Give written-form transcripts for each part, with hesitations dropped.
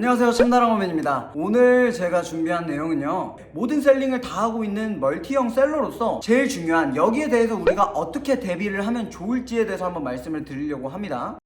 안녕하세요, 참나랑어맨입니다. 오늘 제가 준비한 내용은요, 모든 셀링을 다 하고 있는 멀티형 셀러로서 제일 중요한 여기에 대해서 우리가 어떻게 대비를 하면 좋을지에 대해서 한번 말씀을 드리려고 합니다.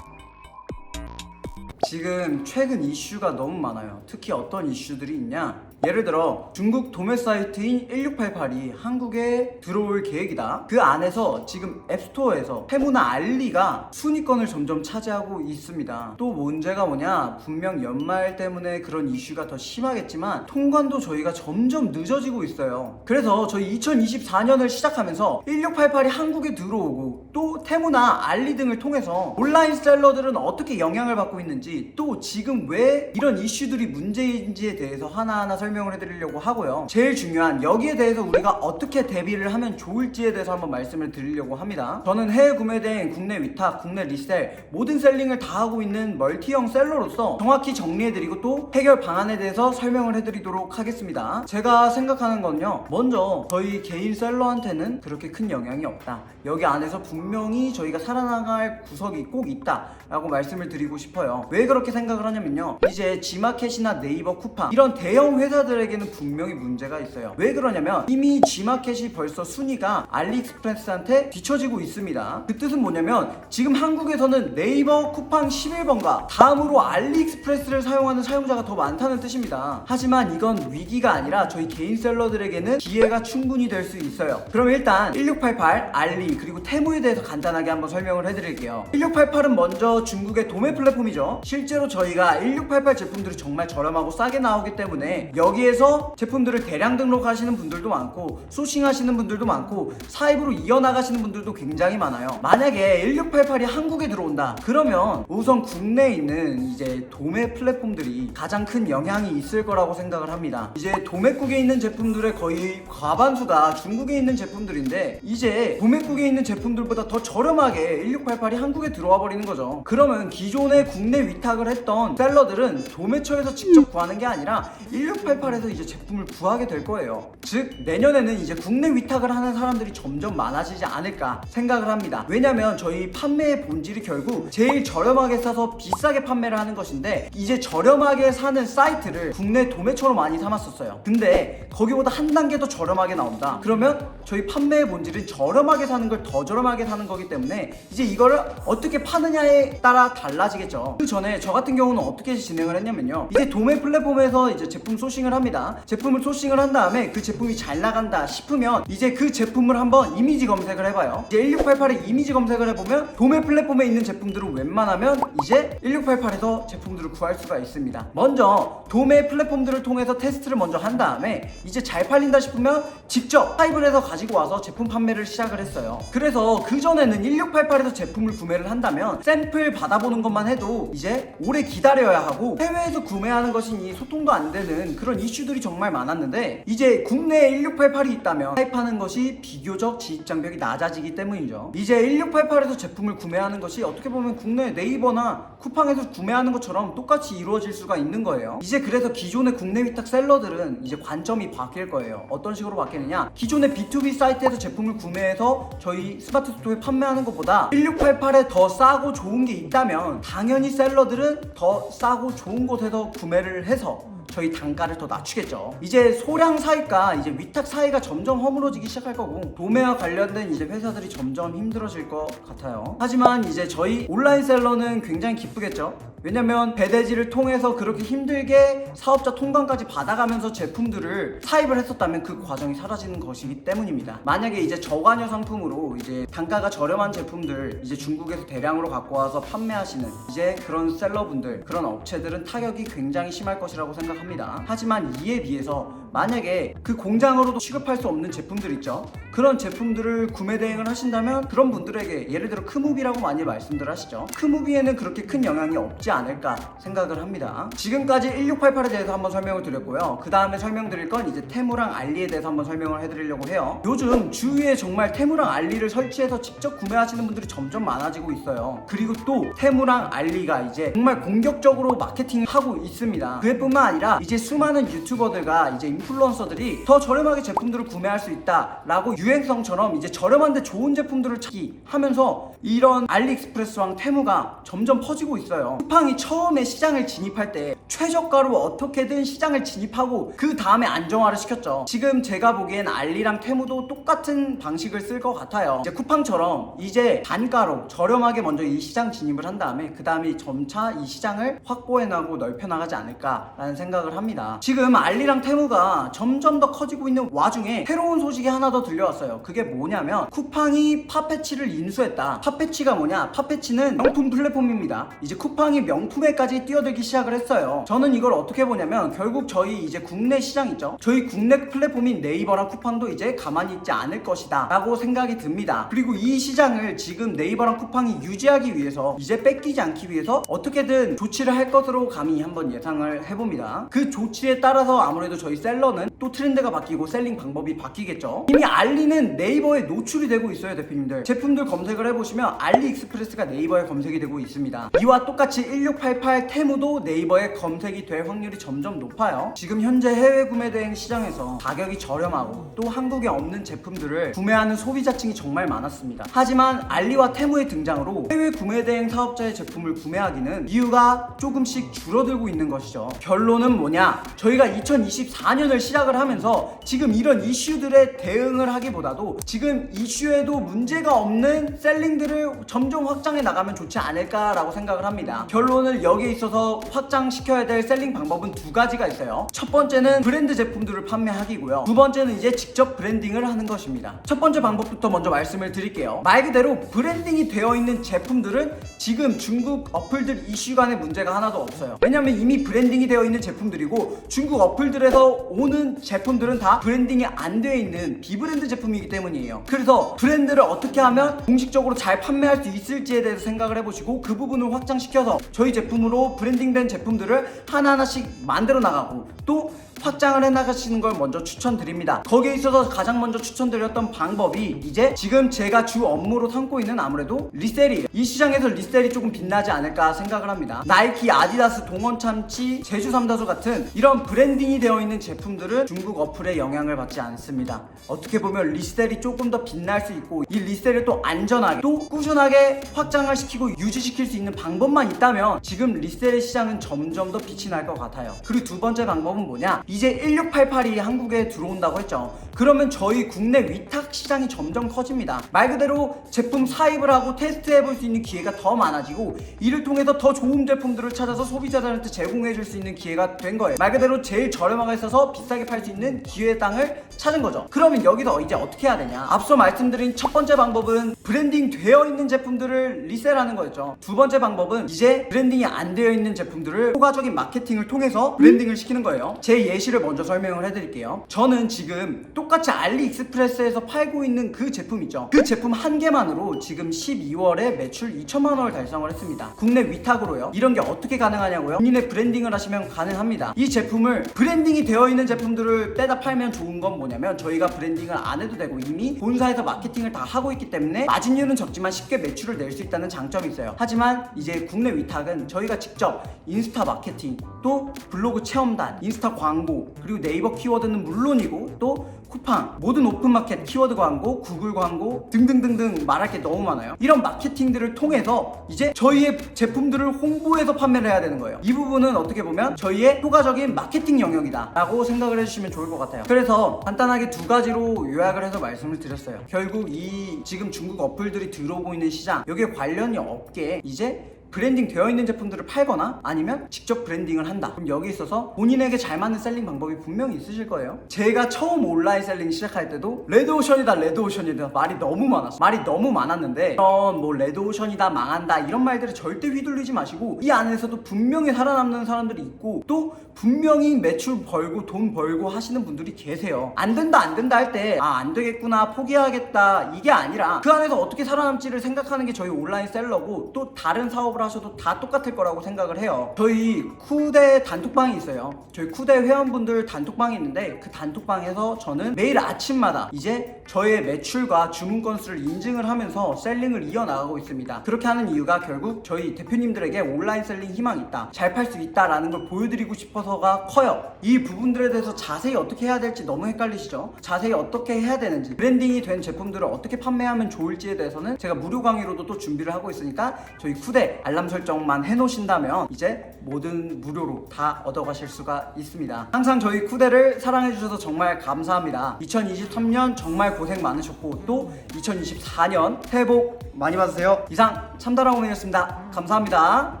지금 최근 이슈가 너무 많아요. 특히 어떤 이슈들이 있냐? 예를 들어 중국 도매 사이트인 1688이 한국에 들어올 계획이다. 그 안에서 지금 앱스토어에서 테무나 알리가 순위권을 점점 차지하고 있습니다. 또 문제가 뭐냐? 분명 연말 때문에 그런 이슈가 더 심하겠지만 통관도 저희가 점점 늦어지고 있어요. 그래서 저희 2024년을 시작하면서 1688이 한국에 들어오고 또 테무나 알리 등을 통해서 온라인 셀러들은 어떻게 영향을 받고 있는지, 또 지금 왜 이런 이슈들이 문제인지에 대해서 하나하나 설명을 해드리려고 하고요. 제일 중요한 여기에 대해서 우리가 어떻게 대비를 하면 좋을지에 대해서 한번 말씀을 드리려고 합니다. 저는 해외 구매된 국내 위탁, 국내 리셀 모든 셀링을 다 하고 있는 멀티형 셀러로서 정확히 정리해드리고 또 해결 방안에 대해서 설명을 해드리도록 하겠습니다. 제가 생각하는 건요, 먼저 저희 개인 셀러한테는 그렇게 큰 영향이 없다. 여기 안에서 분명히 저희가 살아나갈 구석이 꼭 있다 라고 말씀을 드리고 싶어요. 왜 그렇게 생각을 하냐면요, 이제 G마켓이나 네이버 쿠팡 이런 대형 회사들에게는 분명히 문제가 있어요. 왜 그러냐면 이미 G마켓이 벌써 순위가 알리익스프레스한테 뒤처지고 있습니다. 그 뜻은 뭐냐면 지금 한국에서는 네이버 쿠팡 11번가 다음으로 알리익스프레스를 사용하는 사용자가 더 많다는 뜻입니다. 하지만 이건 위기가 아니라 저희 개인 셀러들에게는 기회가 충분히 될 수 있어요. 그럼 일단 1688, 알리 그리고 테무에 대해서 간단하게 한번 설명을 해드릴게요. 1688은 먼저 중국의 도매 플랫폼이죠. 실제로 저희가 1688 제품들이 정말 저렴하고 싸게 나오기 때문에 여기에서 제품들을 대량 등록하시는 분들도 많고 소싱하시는 분들도 많고 사입으로 이어나가시는 분들도 굉장히 많아요. 만약에 1688이 한국에 들어온다 그러면 우선 국내에 있는 이제 도매 플랫폼들이 가장 큰 영향이 있을 거라고 생각을 합니다. 이제 도매국에 있는 제품들의 거의 과반수가 중국에 있는 제품들인데 이제 도매국에 있는 제품들보다 더 저렴하게 1688이 한국에 들어와 버리는 거죠. 그러면 기존에 국내 위탁을 했던 셀러들은 도매처에서 직접 구하는 게 아니라 1688에서 이제 제품을 구하게 될 거예요. 즉 내년에는 이제 국내 위탁을 하는 사람들이 점점 많아지지 않을까 생각을 합니다. 왜냐면 저희 판매의 본질이 결국 제일 저렴하게 사서 비싸게 판매를 하는 것인데 이제 저렴하게 사는 사이트를 국내 도매처로 많이 삼았었어요. 근데 거기보다 한 단계 더 저렴하게 나온다. 그러면 저희 판매의 본질은 저렴하게 사는 걸 더 저렴하게 사는 거기 때문에 이제 이거를 어떻게 파느냐에 따라 달라지겠죠. 그 전에 저 같은 경우는 어떻게 진행을 했냐면요, 이제 도매 플랫폼에서 이제 제품 소싱을 합니다. 제품을 소싱을 한 다음에 그 제품이 잘 나간다 싶으면 이제 그 제품을 한번 이미지 검색을 해봐요. 이제 1688에 이미지 검색을 해보면 도매 플랫폼에 있는 제품들은 웬만하면 이제 1688에서 제품들을 구할 수가 있습니다. 먼저 도매 플랫폼들을 통해서 테스트를 먼저 한 다음에 이제 잘 팔린다 싶으면 직접 사입을 해서 가지고 와서 제품 판매를 시작을 했어요. 그래서 그전에는 1688에서 제품을 구매를 한다면 샘플 받아보는 것만 해도 이제 오래 기다려야 하고 해외에서 구매하는 것이니 소통도 안 되는 그런 이슈들이 정말 많았는데 이제 국내에 1688이 있다면 사입하는 것이 비교적 진입장벽이 낮아지기 때문이죠. 이제 1688에서 제품을 구매하는 것이 어떻게 보면 국내 네이버나 쿠팡에서 구매하는 것처럼 똑같이 이루어질 수가 있는 거예요. 이제 그래서 기존의 국내 위탁 셀러들은 이제 관점이 바뀔 거예요. 어떤 식으로 바뀌느냐, 기존의 B2B 사이트에서 제품을 구매해서 저희 스마트 스토어에 판매하는 것보다 1688에 더 싸고 좋은 게 있다면 당연히 셀러들은 더 싸고 좋은 곳에서 구매를 해서 저희 단가를 더 낮추겠죠. 이제 소량 사이가 이제 위탁 사이가 점점 허물어지기 시작할 거고 도매와 관련된 이제 회사들이 점점 힘들어질 것 같아요. 하지만 이제 저희 온라인 셀러는 굉장히 기쁘겠죠. 왜냐면 배대지를 통해서 그렇게 힘들게 사업자 통관까지 받아가면서 제품들을 사입을 했었다면 그 과정이 사라지는 것이기 때문입니다. 만약에 이제 저관여 상품으로 이제 단가가 저렴한 제품들 이제 중국에서 대량으로 갖고 와서 판매하시는 이제 그런 셀러분들, 그런 업체들은 타격이 굉장히 심할 것이라고 생각합니다. 하지만 이에 비해서 만약에 그 공장으로도 취급할 수 없는 제품들 있죠. 그런 제품들을 구매 대행을 하신다면 그런 분들에게 예를 들어 크무비라고 많이 말씀들 하시죠. 크무비에는 그렇게 큰 영향이 없지 않을까 생각을 합니다. 지금까지 1688에 대해서 한번 설명을 드렸고요. 그 다음에 설명드릴 건 이제 테무랑 알리에 대해서 한번 설명을 해드리려고 해요. 요즘 주위에 정말 테무랑 알리를 설치해서 직접 구매하시는 분들이 점점 많아지고 있어요. 그리고 또 테무랑 알리가 이제 정말 공격적으로 마케팅을 하고 있습니다. 그뿐만 아니라 이제 수많은 유튜버들과 이제 인플루언서들이 더 저렴하게 제품들을 구매할 수 있다라고 유행성처럼 이제 저렴한데 좋은 제품들을 찾기 하면서 이런 알리익스프레스랑 테무가 점점 퍼지고 있어요. 쿠팡이 처음에 시장을 진입할 때 최저가로 어떻게든 시장을 진입하고 그 다음에 안정화를 시켰죠. 지금 제가 보기엔 알리랑 테무도 똑같은 방식을 쓸 것 같아요. 이제 쿠팡처럼 이제 단가로 저렴하게 먼저 이 시장 진입을 한 다음에 그 다음에 점차 이 시장을 확보해나가고 넓혀나가지 않을까라는 생각을 합니다. 지금 알리랑 테무가 점점 더 커지고 있는 와중에 새로운 소식이 하나 더 들려왔어요. 그게 뭐냐면 쿠팡이 파페치를 인수했다. 파페치가 뭐냐? 파페치는 명품 플랫폼입니다. 이제 쿠팡이 명품에까지 뛰어들기 시작을 했어요. 저는 이걸 어떻게 보냐면 결국 저희 이제 국내 시장 있죠? 저희 국내 플랫폼인 네이버랑 쿠팡도 이제 가만히 있지 않을 것이다 라고 생각이 듭니다. 그리고 이 시장을 지금 네이버랑 쿠팡이 유지하기 위해서 이제 뺏기지 않기 위해서 어떻게든 조치를 할 것으로 감히 한번 예상을 해봅니다. 그 조치에 따라서 아무래도 저희 셀러는 또 트렌드가 바뀌고 셀링 방법이 바뀌겠죠. 이미 알리는 네이버에 노출이 되고 있어요. 대표님들 제품들 검색을 해보시면 알리익스프레스가 네이버에 검색이 되고 있습니다. 이와 똑같이 1688 테무도 네이버에 검색이 될 확률이 점점 높아요. 지금 현재 해외 구매 대행 시장에서 가격이 저렴하고 또 한국에 없는 제품들을 구매하는 소비자층이 정말 많았습니다. 하지만 알리와 테무의 등장으로 해외 구매 대행 사업자의 제품을 구매하기는 이유가 조금씩 줄어들고 있는 것이죠. 결론은 뭐냐? 저희가 2024년을 시작을 하면서 지금 이런 이슈들에 대응을 하기보다도 지금 이슈에도 문제가 없는 셀링들을 점점 확장해 나가면 좋지 않을까라고 생각을 합니다. 결론을 여기에 있어서 확장시켜야 될 셀링 방법은 두 가지가 있어요. 첫 번째는 브랜드 제품들을 판매하기고요. 두 번째는 이제 직접 브랜딩을 하는 것입니다. 첫 번째 방법부터 먼저 말씀을 드릴게요. 말 그대로 브랜딩이 되어 있는 제품들은 지금 중국 어플들 이슈 간의 문제가 하나도 없어요. 왜냐면 이미 브랜딩이 되어 있는 제품들이고 중국 어플들에서 오는 제품들은 다 브랜딩이 안 되어 있는 비브랜드 제품이기 때문이에요. 그래서 브랜드를 어떻게 하면 공식적으로 잘 판매할 수 있을지에 대해서 생각을 해보시고 그 부분을 확장시켜서 저희 제품으로 브랜딩된 제품들을 하나하나씩 만들어 나가고 또 확장을 해나가시는 걸 먼저 추천드립니다. 거기에 있어서 가장 먼저 추천드렸던 방법이 이제 지금 제가 주 업무로 삼고 있는 아무래도 리셀이에요. 이 시장에서 리셀이 조금 빛나지 않을까 생각을 합니다. 나이키, 아디다스, 동원참치, 제주 삼다수 같은 이런 브랜딩이 되어 있는 제품들은 중국 어플에 영향을 받지 않습니다. 어떻게 보면 리셀이 조금 더 빛날 수 있고 이 리셀을 또 안전하게 또 꾸준하게 확장을 시키고 유지시킬 수 있는 방법만 있다면 지금 리셀의 시장은 점점 더 빛이 날 것 같아요. 그리고 두 번째 방법은 뭐냐? 이제 1688이 한국에 들어온다고 했죠. 그러면 저희 국내 위탁 시장이 점점 커집니다. 말 그대로 제품 사입을 하고 테스트해 볼 수 있는 기회가 더 많아지고 이를 통해서 더 좋은 제품들을 찾아서 소비자들한테 제공해 줄 수 있는 기회가 된 거예요. 말 그대로 제일 저렴하게 써서 비싸게 팔 수 있는 기회 땅을 찾은 거죠. 그러면 여기서 이제 어떻게 해야 되냐? 앞서 말씀드린 첫 번째 방법은 브랜딩 되어 있는 제품들을 리셀하는 거였죠. 두 번째 방법은 이제 브랜딩이 안 되어 있는 제품들을 효과적인 마케팅을 통해서 브랜딩을 시키는 거예요. 제 예시를 먼저 설명을 해드릴게요. 저는 지금 똑같이 알리익스프레스에서 팔고 있는 그 제품 있죠. 그 제품 한 개만으로 지금 12월에 매출 2천만 원을 달성을 했습니다. 국내 위탁으로요. 이런 게 어떻게 가능하냐고요? 본인의 브랜딩을 하시면 가능합니다. 이 제품을 브랜딩이 되어 있는 제품들을 떼다 팔면 좋은 건 뭐냐면 저희가 브랜딩을 안 해도 되고 이미 본사에서 마케팅을 다 하고 있기 때문에 마진율은 적지만 쉽게 매출을 낼 수 있다는 장점이 있어요. 하지만 이제 국내 위탁은 저희가 직접 인스타 마케팅 또 블로그 체험단, 인스타 광고 그리고 네이버 키워드는 물론이고 또 쿠팡, 모든 오픈마켓 키워드 광고, 구글 광고 등등등등 말할 게 너무 많아요. 이런 마케팅들을 통해서 이제 저희의 제품들을 홍보해서 판매를 해야 되는 거예요. 이 부분은 어떻게 보면 저희의 효과적인 마케팅 영역이다 라고 생각을 해주시면 좋을 것 같아요. 그래서 간단하게 두 가지로 요약을 해서 말씀을 드렸어요. 결국 이 지금 중국 어플들이 들어오고 있는 시장 여기에 관련이 없게 이제 브랜딩 되어 있는 제품들을 팔거나 아니면 직접 브랜딩을 한다. 그럼 여기 있어서 본인에게 잘 맞는 셀링 방법이 분명히 있으실 거예요. 제가 처음 온라인 셀링 시작할 때도 레드오션이다 레드오션이다 말이 너무 많았어. 말이 너무 많았는데 뭐 레드오션이다 망한다 이런 말들을 절대 휘둘리지 마시고 이 안에서도 분명히 살아남는 사람들이 있고 또 분명히 매출 벌고 돈 벌고 하시는 분들이 계세요. 안 된다 할 때 안 되겠구나 포기하겠다 이게 아니라 그 안에서 어떻게 살아남지를 생각하는 게 저희 온라인 셀러고 또 다른 사업을 사업을 하셔도 다 똑같을 거라고 생각을 해요. 저희 쿠데 단톡방이 있어요. 저희 쿠데 회원분들 단톡방이 있는데 그 단톡방에서 저는 매일 아침마다 이제 저의 매출과 주문 건수를 인증을 하면서 셀링을 이어나가고 있습니다. 그렇게 하는 이유가 결국 저희 대표님들에게 온라인 셀링 희망이 있다, 잘 팔 수 있다라는 걸 보여드리고 싶어서가 커요. 이 부분들에 대해서 자세히 어떻게 해야 될지 너무 헷갈리시죠? 자세히 어떻게 해야 되는지, 브랜딩이 된 제품들을 어떻게 판매하면 좋을지에 대해서는 제가 무료 강의로도 또 준비를 하고 있으니까 저희 쿠데 알람 설정만 해놓으신다면 이제 모든 무료로 다 얻어가실 수가 있습니다. 항상 저희 쿠데를 사랑해주셔서 정말 감사합니다. 2023년 정말 고생 많으셨고 또 2024년 새해 복 많이 받으세요. 이상 참다랑공이었습니다. 감사합니다.